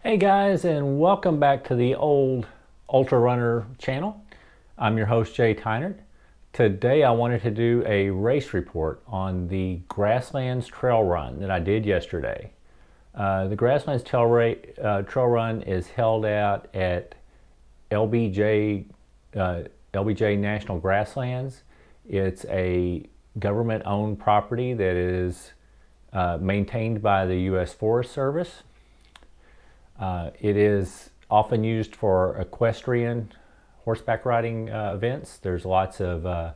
Hey guys, and welcome back to the old Ultra Runner channel. I'm your host Jay Tynert. Today I wanted to do a race report on the Grasslands Trail Run that I did yesterday. The Grasslands Trail Run is held out at LBJ National Grasslands. It's a government-owned property that is maintained by the U.S. Forest Service. It is often used for equestrian horseback riding events. There's lots of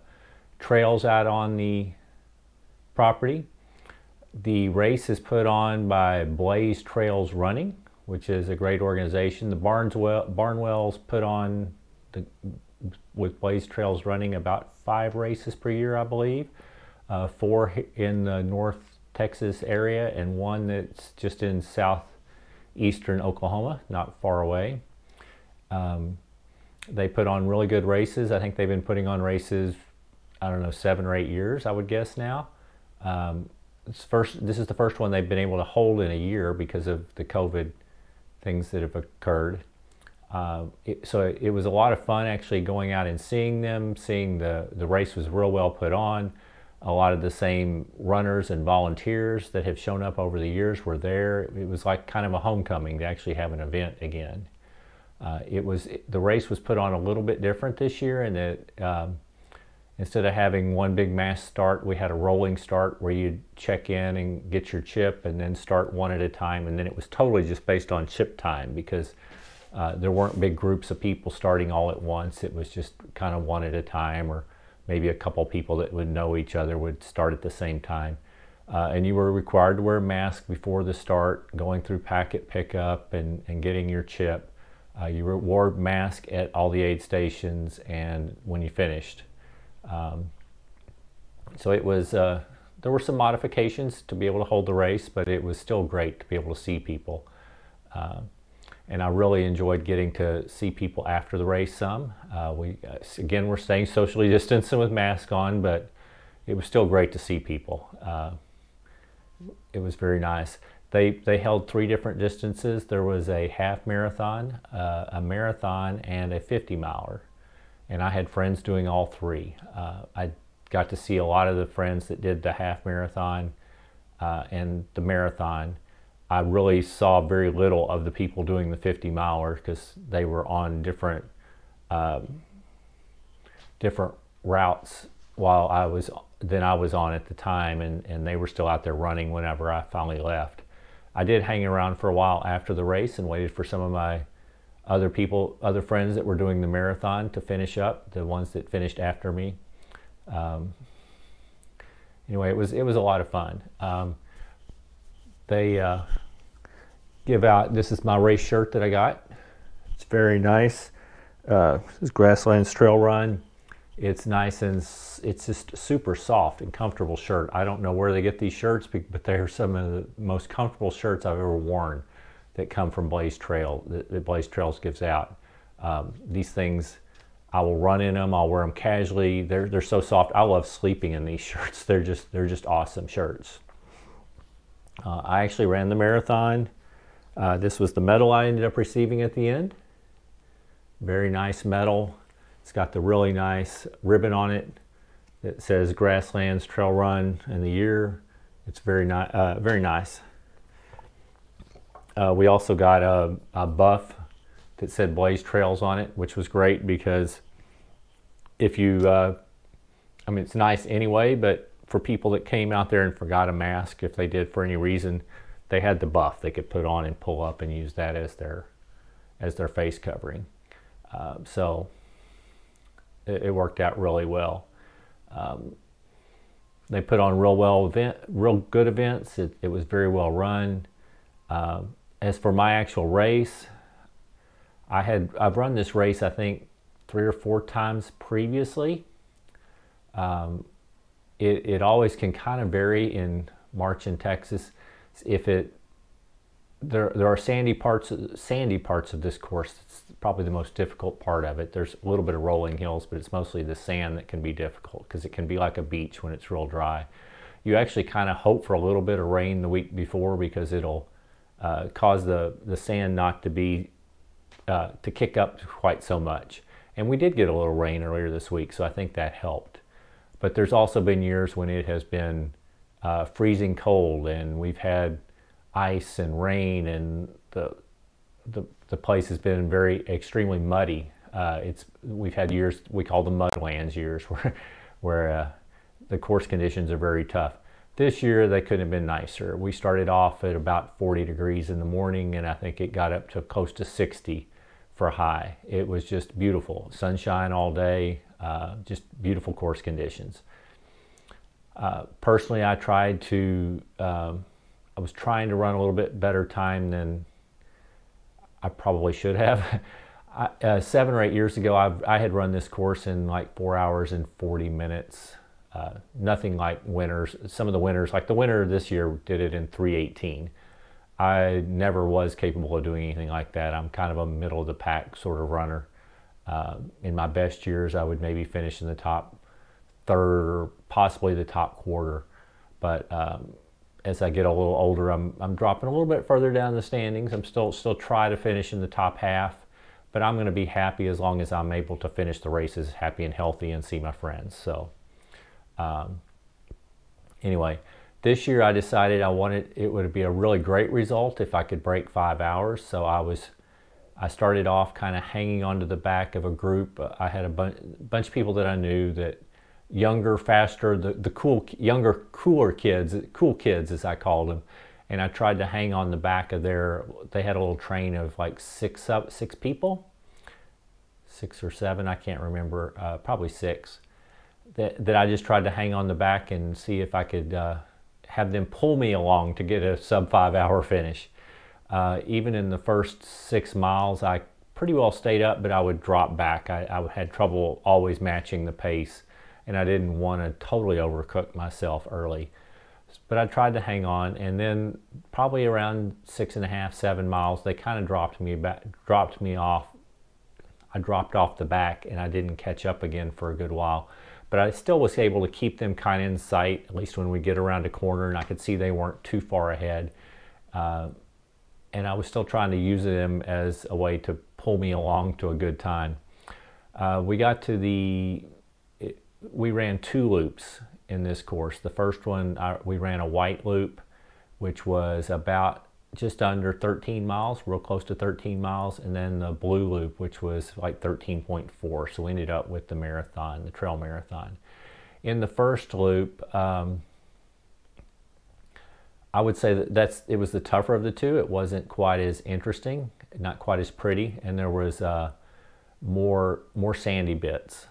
trails out on the property. The race is put on by Blaze Trails Running, which is a great organization. The Barnwells put on, with Blaze Trails Running, about 5 races per year, I believe. 4 in the North Texas area and 1 that's just in southeastern Oklahoma, not far away. They put on really good races. I think they've been putting on races, I don't know, 7 or 8 years, I would guess now. This is the first one they've been able to hold in a year because of the COVID things that have occurred. So it was a lot of fun actually going out and seeing them. Seeing the race was real well put on. A lot of the same runners and volunteers that have shown up over the years were there. It was like kind of a homecoming to actually have an event again. The race was put on a little bit different this year in that instead of having one big mass start, we had a rolling start where you'd check in and get your chip and then start one at a time. And then it was totally just based on chip time because there weren't big groups of people starting all at once. It was just kind of one at a time, or maybe a couple people that would know each other would start at the same time. And you were required to wear a mask before the start, going through packet pickup and getting your chip. You wore a mask at all the aid stations and when you finished. So it was, there were some modifications to be able to hold the race, but it was still great to be able to see people. And I really enjoyed getting to see people after the race some. Again, we're staying socially distanced and with masks on, but it was still great to see people. It was very nice. They held 3 different distances. There was a half marathon, a marathon, and a 50-miler. And I had friends doing all 3. I got to see a lot of the friends that did the half marathon and the marathon. I really saw very little of the people doing the 50-miler because they were on different routes while I was on at the time, and they were still out there running whenever I finally left. I did hang around for a while after the race and waited for some of my other friends that were doing the marathon to finish up, the ones that finished after me. Anyway, it was a lot of fun. They give out, this is my race shirt that I got. It's very nice. This is Grasslands Trail Run. It's nice and it's just super soft and comfortable shirt. I don't know where they get these shirts, but they're some of the most comfortable shirts I've ever worn that come from Blaze Trail, that Blaze Trails gives out. These things, I will run in them. I'll wear them casually. They're so soft. I love sleeping in these shirts. They're just awesome shirts. I actually ran the marathon. This was the medal I ended up receiving at the end. Very nice medal. It's got the really nice ribbon on it that says Grasslands Trail Run and the year. It's very nice. We also got a buff that said Blaze Trails on it, which was great because if you, I mean, it's nice anyway, but for people that came out there and forgot a mask, if they did for any reason, they had the buff they could put on and pull up and use that as their face covering. So it worked out really well. They put on real good events. It was very well run. As for my actual race, I've run this race I think 3 or 4 times previously. It always can kind of vary in March in Texas. There are sandy parts of this course. It's probably the most difficult part of it. There's a little bit of rolling hills, but it's mostly the sand that can be difficult because it can be like a beach when it's real dry. You actually kind of hope for a little bit of rain the week before because it'll caused the sand not to be to kick up quite so much. And we did get a little rain earlier this week, so I think that helped. But there's also been years when it has been freezing cold, and we've had ice and rain, and the place has been extremely muddy. We've had years we call them mudlands years where the course conditions are very tough. This year they couldn't have been nicer. We started off at about 40 degrees in the morning, and I think it got up to close to 60 for high. It was just beautiful. Sunshine all day, just beautiful course conditions. Personally, I was trying to run a little bit better time than I probably should have. 7 or 8 years ago, I had run this course in like 4 hours and 40 minutes. Nothing like winners. Some of the winners, like the winner this year, did it in 3:18. I never was capable of doing anything like that. I'm kind of a middle of the pack sort of runner. In my best years, I would maybe finish in the top third or possibly the top quarter. But as I get a little older, I'm dropping a little bit further down the standings. I'm still try to finish in the top half, but I'm going to be happy as long as I'm able to finish the races happy and healthy and see my friends. So anyway, this year I decided it would be a really great result if I could break 5 hours. So I started off kind of hanging onto the back of a group. I had a bunch of people that I knew, that younger, faster, the younger, cooler kids, cool kids as I called them. And I tried to hang on the back of they had a little train of like six people, 6 or 7, I can't remember, probably 6. That I just tried to hang on the back and see if I could have them pull me along to get a sub 5 hour finish. Even in the first 6 miles, I pretty well stayed up, but I would drop back. I had trouble always matching the pace, and I didn't want to totally overcook myself early. But I tried to hang on, and then probably around 6.5, 7 miles, they kind of dropped me off. I dropped off the back, and I didn't catch up again for a good while. But I still was able to keep them kind of in sight, at least when we get around a corner, and I could see they weren't too far ahead. And I was still trying to use them as a way to pull me along to a good time. We ran 2 loops in this course. The first one, we ran a white loop, which was about just under 13 miles, real close to 13 miles, and then the blue loop, which was like 13.4. So we ended up with the marathon, the trail marathon. In the first loop, I would say it was the tougher of the 2. It wasn't quite as interesting, not quite as pretty, and there was more sandy bits.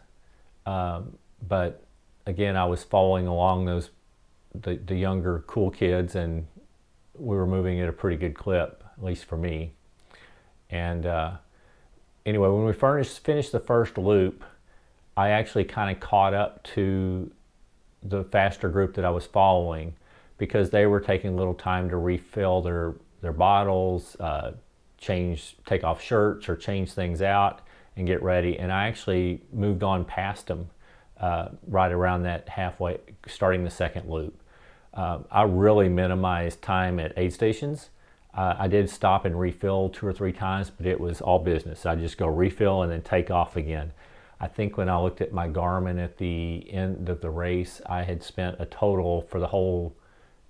But again, I was following along the younger cool kids, and we were moving at a pretty good clip, at least for me. And anyway, when we finished the first loop, I actually kind of caught up to the faster group that I was following, because they were taking a little time to refill their bottles, take off shirts or change things out and get ready. And I actually moved on past them right around that halfway, starting the second loop. I really minimized time at aid stations. I did stop and refill 2 or 3 times, but it was all business. I just go refill and then take off again. I think when I looked at my Garmin at the end of the race, I had spent a total for the whole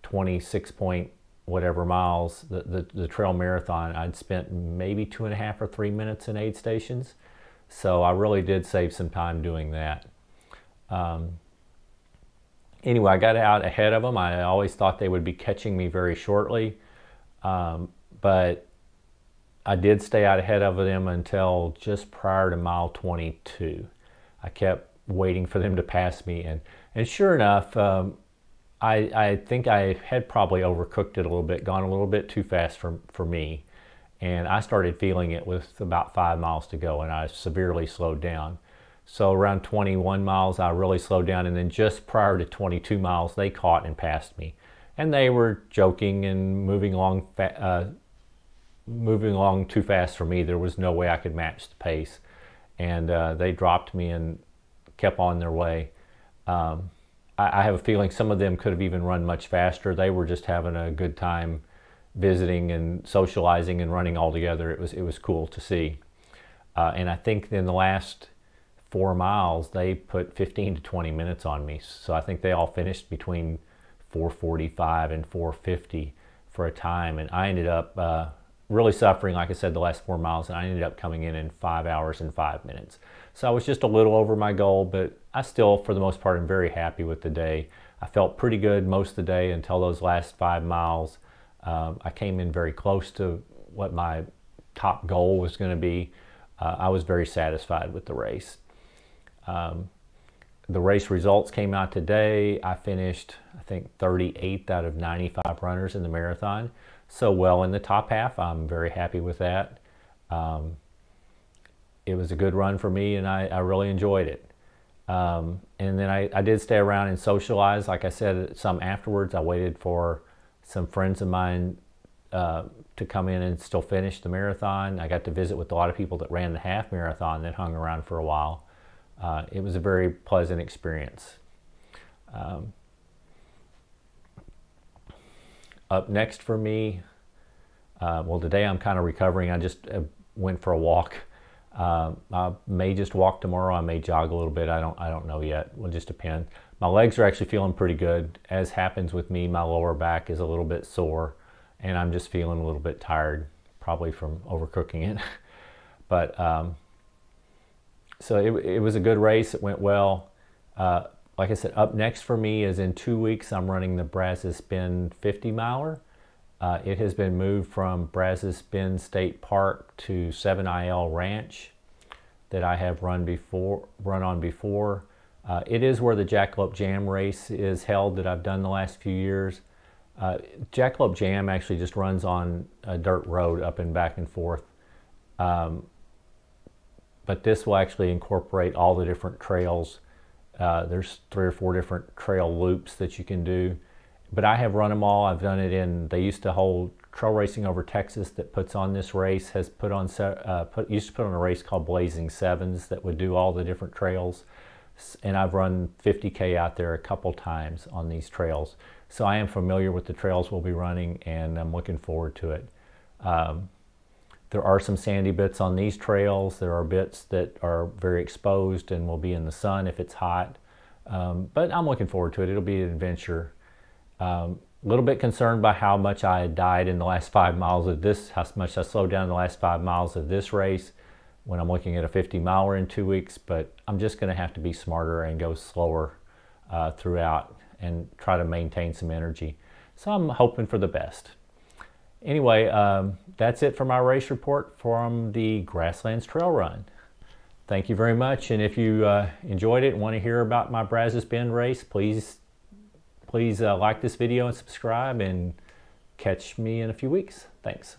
26 point whatever miles, the trail marathon, I'd spent maybe 2.5 or 3 minutes in aid stations. So I really did save some time doing that. Anyway, I got out ahead of them. I always thought they would be catching me very shortly, but I did stay out ahead of them until just prior to mile 22. I kept waiting for them to pass me, and sure enough, I think I had probably overcooked it a little bit, gone a little bit too fast for me, and I started feeling it with about 5 miles to go, and I severely slowed down. So around 21 miles, I really slowed down, and then just prior to 22 miles, they caught and passed me. And they were joking and moving along too fast for me. There was no way I could match the pace. And they dropped me and kept on their way. I have a feeling some of them could have even run much faster. They were just having a good time visiting and socializing and running all together. It was cool to see. And I think in the last 4 miles, they put 15 to 20 minutes on me. So I think they all finished between 4:45 and 4:50 for a time. And I ended up really suffering, like I said, the last 4 miles, and I ended up coming in 5 hours and 5 minutes. So I was just a little over my goal, but I still, for the most part, am very happy with the day. I felt pretty good most of the day until those last 5 miles. I came in very close to what my top goal was going to be. I was very satisfied with the race. The race results came out today. I finished, I think, 38th out of 95 runners in the marathon. So well in the top half. I'm very happy with that. It was a good run for me, and I really enjoyed it. And then I did stay around and socialize. Like I said, some afterwards. I waited for some friends of mine to come in and still finish the marathon. I got to visit with a lot of people that ran the half marathon that hung around for a while. It was a very pleasant experience. Up next for me, well, today I'm kind of recovering. I just went for a walk. I may just walk tomorrow. I may jog a little bit. I don't know yet. It will just depend. My legs are actually feeling pretty good. As happens with me, my lower back is a little bit sore, and I'm just feeling a little bit tired, probably from overcooking it. But so it was a good race. It went well. Like I said, up next for me is in 2 weeks, I'm running the Brazos Bend 50 miler. It has been moved from Brazos Bend State Park to 7IL Ranch that I have run on before. It is where the Jackalope Jam race is held that I've done the last few years. Jackalope Jam actually just runs on a dirt road up and back and forth. But this will actually incorporate all the different trails. There's 3 or 4 different trail loops that you can do. But I have run them all. I've done it in, they used to hold Trail Racing Over Texas that puts on this race, has put on, used to put on a race called Blazing Sevens that would do all the different trails. And I've run 50K out there a couple times on these trails. So I am familiar with the trails we'll be running, and I'm looking forward to it. There are some sandy bits on these trails. There are bits that are very exposed and will be in the sun if it's hot. But I'm looking forward to it. It'll be an adventure. A little bit concerned by how much I had died in the last 5 miles of this, how much I slowed down in the last 5 miles of this race when I'm looking at a 50 miler in 2 weeks, but I'm just going to have to be smarter and go slower throughout and try to maintain some energy. So I'm hoping for the best. Anyway, that's it for my race report from the Grasslands Trail Run. Thank you very much, and if you enjoyed it and want to hear about my Brazos Bend race, please like this video and subscribe, and catch me in a few weeks. Thanks.